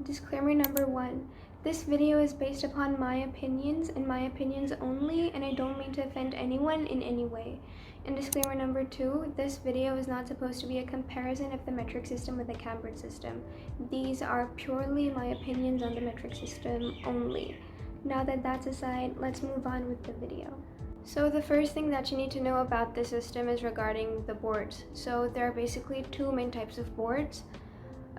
Disclaimer number 1. This video is based upon my opinions and my opinions only, and I don't mean to offend anyone in any way. And disclaimer number 2, this video is not supposed to be a comparison of the metric system with the Cambridge system. These are purely my opinions on the metric system only. Now that that's aside, let's move on with the video. So the first thing that you need to know about this system is regarding the boards. So there are basically two main types of boards.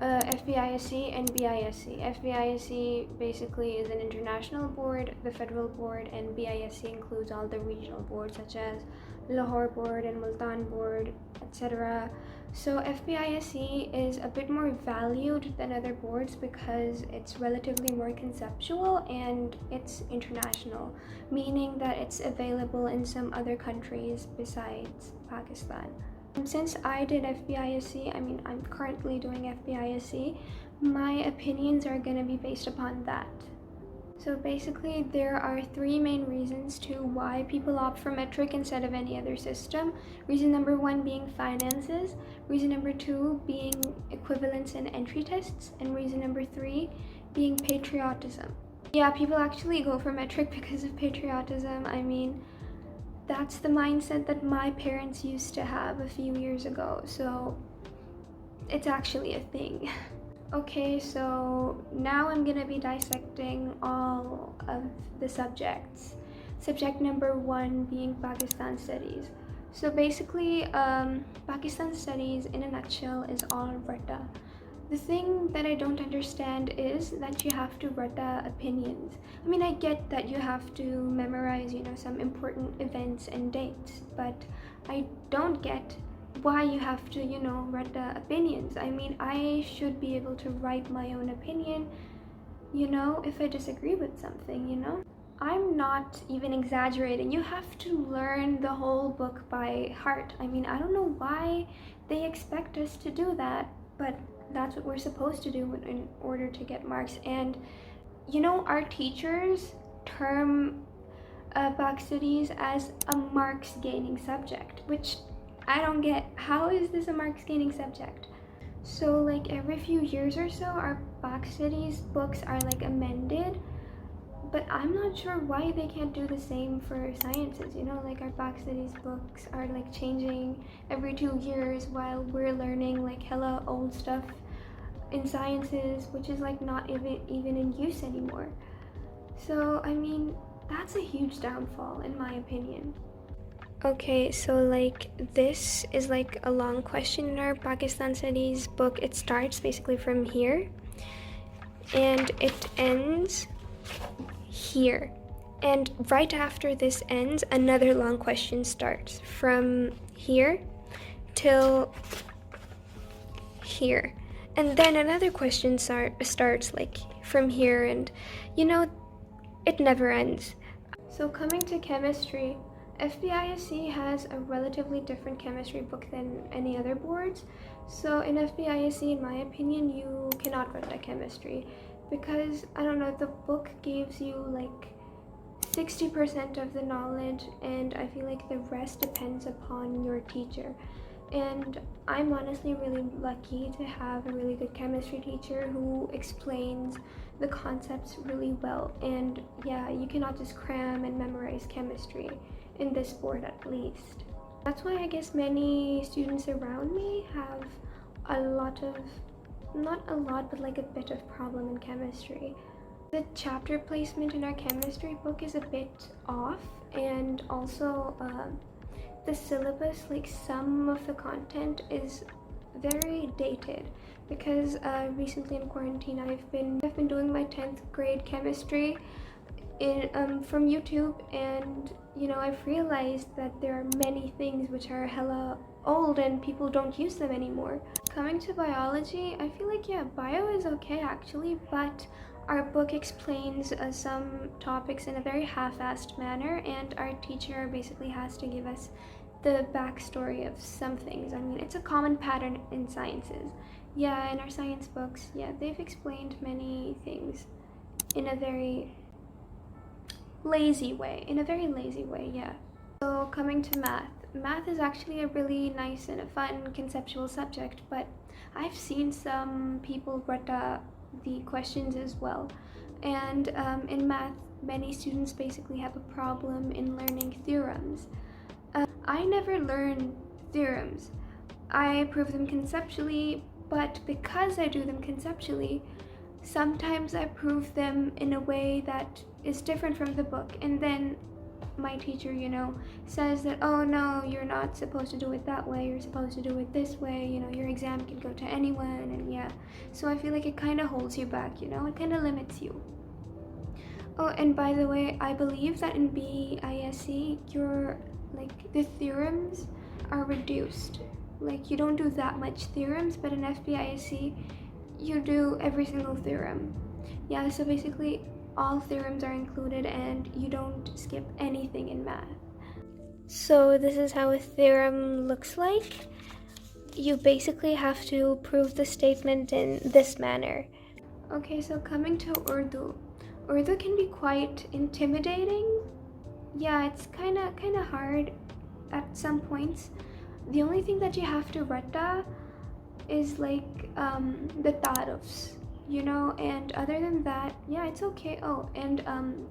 FBISC and BISC. FBISC basically is an international board, the federal board, and BISC includes all the regional boards such as Lahore board and Multan board, etc. So FBISC is a bit more valued than other boards because it's relatively more conceptual and it's international, meaning that it's available in some other countries besides Pakistan. Since I did FBISC, I'm currently doing FBISC, my opinions are going to be based upon that. So basically, there are three main reasons to why people opt for metric instead of any other system. Reason number 1 being finances, reason number 2 being equivalence and entry tests, and reason number 3 being patriotism. Yeah, people actually go for metric because of patriotism. That's the mindset that my parents used to have a few years ago, so it's actually a thing. Okay, so now I'm gonna be dissecting all of the subjects. Subject number 1 being Pakistan studies. So basically, Pakistan studies in a nutshell is all Rata. The thing that I don't understand is that you have to Rata opinions. I get that you have to memorize, some important events and dates, but I don't get why you have to, Rata opinions. I should be able to write my own opinion, if I disagree with something, I'm not even exaggerating. You have to learn the whole book by heart. I don't know why they expect us to do that, but that's what we're supposed to do in order to get marks. And our teachers term Pak studies as a marks gaining subject, which I don't get. How is this a marks gaining subject? So like every few years or so our Pak studies books are like amended, but I'm not sure why they can't do the same for sciences. Like our Pak studies books are like changing every 2 years while we're learning like hella old stuff in sciences, which is like not even in use anymore. So that's a huge downfall in my opinion. Okay, so like this is like a long question in our Pakistan studies book. It starts basically from here and it ends here, and right after this ends, another long question starts from here till here, and then another question starts like from here, and it never ends. So coming to chemistry, FBISC has a relatively different chemistry book than any other boards. So in FBISC, in my opinion, you cannot write that chemistry because, the book gives you like 60% of the knowledge, and I feel like the rest depends upon your teacher. And I'm honestly really lucky to have a really good chemistry teacher who explains the concepts really well. And yeah, you cannot just cram and memorize chemistry in this board, at least. That's why I guess many students around me have not a lot, but like a bit of problem in chemistry. The chapter placement in our chemistry book is a bit off, and also the syllabus, like some of the content is very dated because recently in quarantine I've been doing my 10th grade chemistry from YouTube, and I've realized that there are many things which are hella old and people don't use them anymore. Coming to biology, I feel like bio is okay actually, but our book explains some topics in a very half-assed manner, and our teacher basically has to give us the backstory of some things. It's a common pattern in sciences. Yeah, in our science books, they've explained many things in a very lazy way, yeah. So coming to math. Math is actually a really nice and a fun conceptual subject, but I've seen some people the questions as well. And in math, many students basically have a problem in learning theorems. I never learn theorems. I prove them conceptually, but because I do them conceptually, sometimes I prove them in a way that is different from the book, and then my teacher, says that, oh no, you're not supposed to do it that way, you're supposed to do it this way, your exam can go to anyone, and yeah. So I feel like it kind of holds you back, it kind of limits you. Oh, and by the way, I believe that in BISC, the theorems are reduced. Like, you don't do that much theorems, but in FBISC, you do every single theorem. Yeah, so basically, all theorems are included and you don't skip anything in math. So this is how a theorem looks like. You basically have to prove the statement in this manner. Okay, so coming to Urdu. Urdu can be quite intimidating. Yeah, it's kind of hard at some points. The only thing that you have to ratta is the ta'arufs, and other than that, yeah, it's okay. Oh, and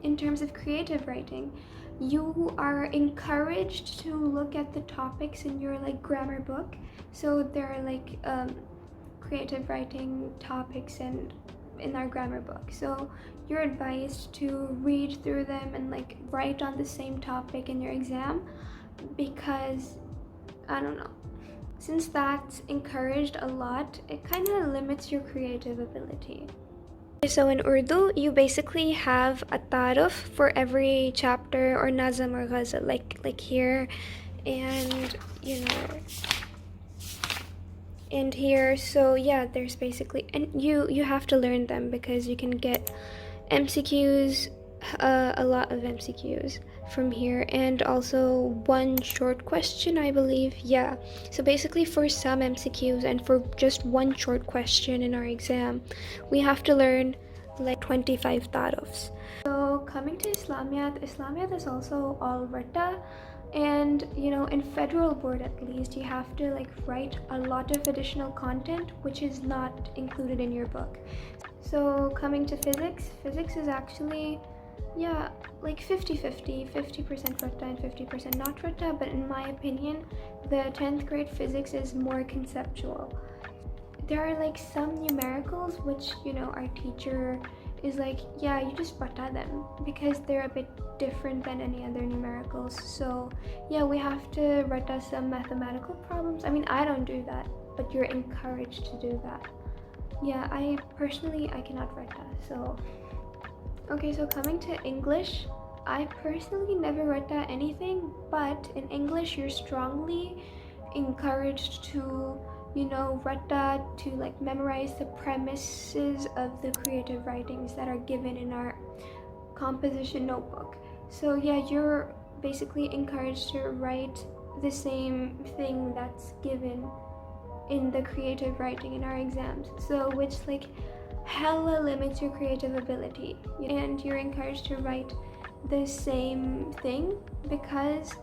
in terms of creative writing, you are encouraged to look at the topics in your grammar book. So there are creative writing topics and in our grammar book, so you're advised to read through them and write on the same topic in your exam, because I don't know, since that's encouraged a lot, it kind of limits your creative ability. So in Urdu, you basically have a ta'aruf for every chapter or nazam or ghazal, like here, and and here. So yeah, there's basically, and you have to learn them because you can get MCQs, a lot of MCQs from here, and also one short question, I believe. Yeah, so basically for some MCQs and for just one short question in our exam, we have to learn 25 ta'arufs. So coming to Islamiyat is also all ratta, and in federal board at least, you have to write a lot of additional content which is not included in your book. So coming to physics is actually 50-50, 50% ratta and 50% not ratta, but in my opinion, the 10th grade physics is more conceptual. There are some numericals which our teacher is you just ratta them because they're a bit different than any other numericals. So yeah, we have to ratta some mathematical problems. I mean, I don't do that, but you're encouraged to do that. Yeah, I cannot ratta, so. Okay, so coming to English, I personally never ratta anything, but in English you're strongly encouraged to ratta, to memorize the premises of the creative writings that are given in our composition notebook. So yeah, you're basically encouraged to write the same thing that's given in the creative writing in our exams, so which hella limits your creative ability, and you're encouraged to write the same thing because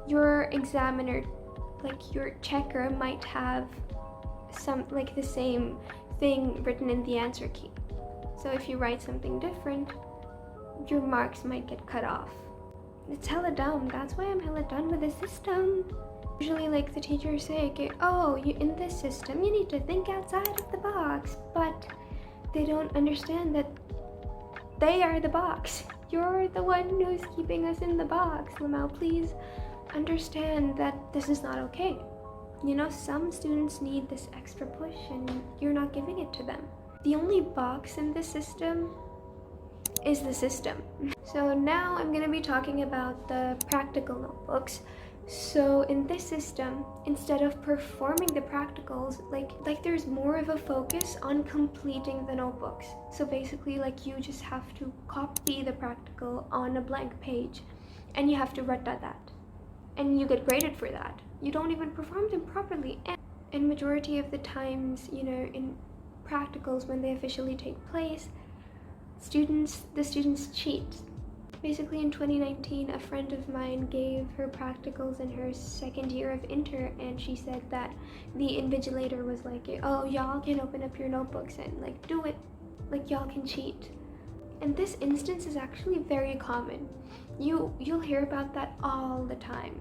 your examiner, your checker, might have some the same thing written in the answer key. So if you write something different, your marks might get cut off. It's hella dumb. That's why I'm hella done with the system. Usually the teachers say, okay, oh, in this system you need to think outside of the box, but they don't understand that they are the box. You're the one who's keeping us in the box. Lamau, please understand that this is not okay. Some students need this extra push and you're not giving it to them. The only box in the system is the system. So now I'm going to be talking about the practical notebooks. So in this system, instead of performing the practicals, there's more of a focus on completing the notebooks. So basically you just have to copy the practical on a blank page and you have to ratta that. And you get graded for that. You don't even perform them properly. And majority of the times, in practicals when they officially take place, the students cheat. Basically in 2019, a friend of mine gave her practicals in her second year of inter, and she said that the invigilator was oh, y'all can open up your notebooks and do it like y'all can cheat. And this instance is actually very common. You'll hear about that all the time.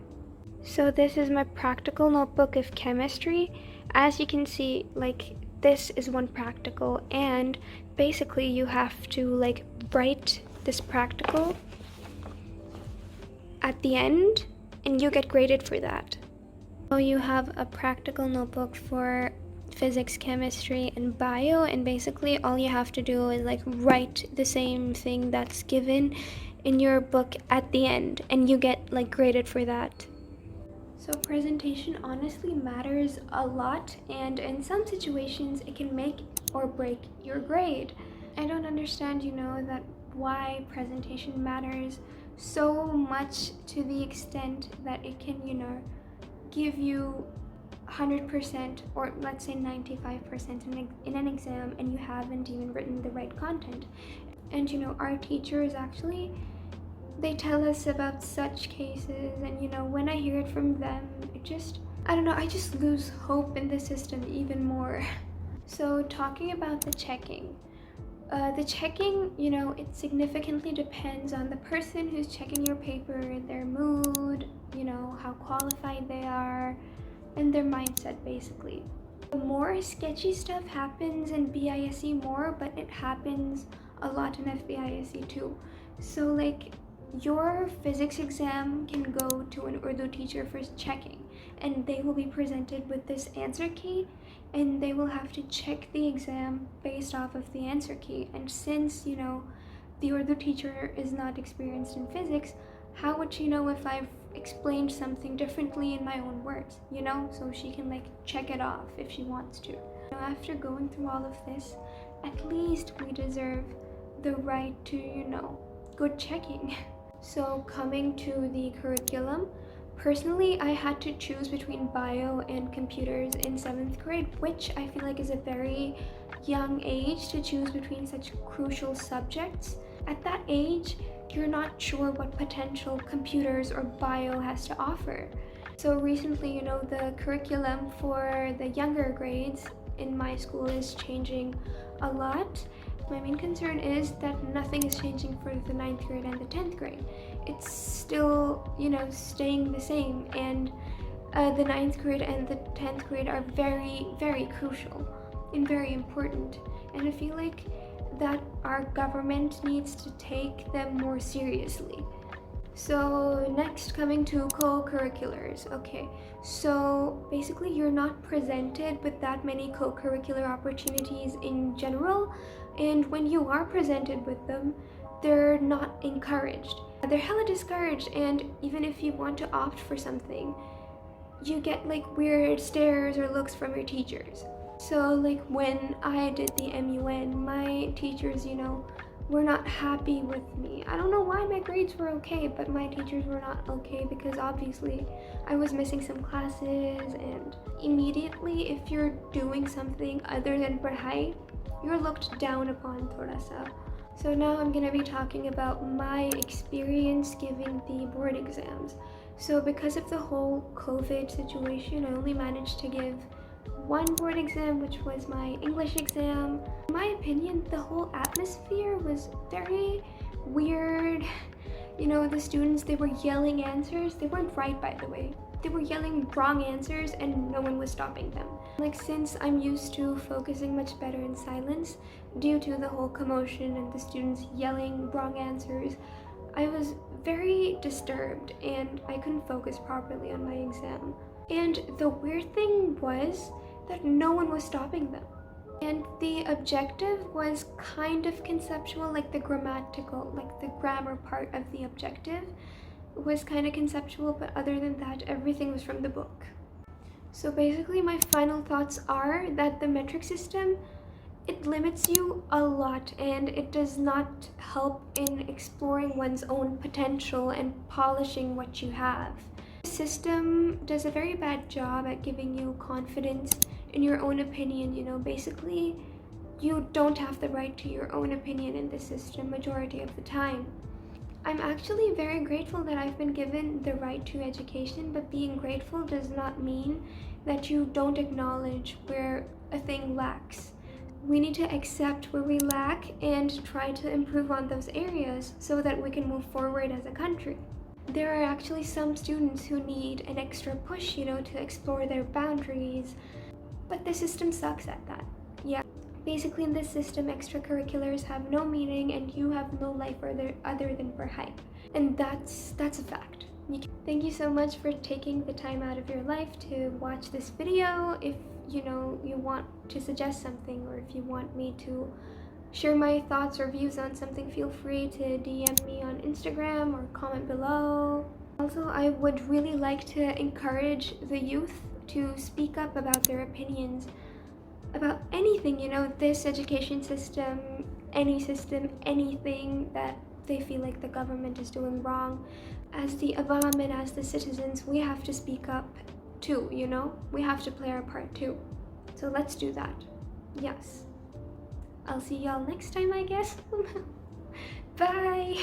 So this is my practical notebook of chemistry. As you can see, like, this is one practical, and basically you have to like write this practical at the end and you get graded for that. So you have a practical notebook for physics, chemistry, and bio, and basically all you have to do is like write the same thing that's given in your book at the end, and you get like graded for that. So presentation honestly matters a lot, and in some situations it can make or break your grade. I don't understand, that why presentation matters so much to the extent that it can, give you 100% or let's say 95% in an exam, and you haven't even written the right content. And our teachers actually, they tell us about such cases, and when I hear it from them, I just lose hope in the system even more. So talking about the checking, it significantly depends on the person who's checking your paper, their mood, how qualified they are, and their mindset basically. The more sketchy stuff happens in BISE more, but it happens a lot in FBISE too. So like, your physics exam can go to an Urdu teacher for checking, and they will be presented with this answer key, and they will have to check the exam based off of the answer key. And since the Urdu teacher is not experienced in physics, how would she know if I've explained something differently in my own words, so she can like check it off if she wants to. After going through all of this, at least we deserve the right to good checking. So coming to the curriculum, personally I had to choose between bio and computers in 7th grade, which I feel like is a very young age to choose between such crucial subjects. At that age, you're not sure what potential computers or bio has to offer. So recently, the curriculum for the younger grades in my school is changing a lot. My main concern is that nothing is changing for the 9th grade and the 10th grade. It's still, staying the same, and the 9th grade and the 10th grade are very, very crucial and very important. And I feel like that our government needs to take them more seriously. So next, coming to co-curriculars. Okay, so basically you're not presented with that many co-curricular opportunities in general, and when you are presented with them, they're not encouraged. They're hella discouraged, and even if you want to opt for something, you get like weird stares or looks from your teachers. So like when I did the MUN, my teachers, were not happy with me. I don't know why my grades were okay, but my teachers were not okay because obviously I was missing some classes, and immediately if you're doing something other than padhai, you're looked down upon thoda sa. So now I'm gonna be talking about my experience giving the board exams. So because of the whole COVID situation, I only managed to give one board exam, which was my English exam. In my opinion, the whole atmosphere was very weird. The students, they were yelling answers. They weren't right, by the way. They were yelling wrong answers and no one was stopping them. Like, since I'm used to focusing much better in silence due to the whole commotion and the students yelling wrong answers, I was very disturbed and I couldn't focus properly on my exam. And the weird thing was that no one was stopping them. And the objective was kind of conceptual, like the grammatical, like the grammar part of the objective was kind of conceptual, but other than that, everything was from the book. So basically my final thoughts are that the metric system, it limits you a lot and it does not help in exploring one's own potential and polishing what you have. The system does a very bad job at giving you confidence in your own opinion. Basically you don't have the right to your own opinion in the system majority of the time. I'm actually very grateful that I've been given the right to education, but being grateful does not mean that you don't acknowledge where a thing lacks. We need to accept where we lack and try to improve on those areas so that we can move forward as a country. There are actually some students who need an extra push, to explore their boundaries, but the system sucks at that. Yeah. Basically, in this system, extracurriculars have no meaning and you have no life other than for hype. And that's a fact. Thank you so much for taking the time out of your life to watch this video. If you want to suggest something, or if you want me to share my thoughts or views on something, feel free to DM me on Instagram or comment below. Also, I would really like to encourage the youth to speak up about their opinions about anything, this education system, any system, anything that they feel like the government is doing wrong. As the Awam and as the citizens, we have to speak up too, we have to play our part too. So let's do that. Yes. I'll see y'all next time, I guess. Bye.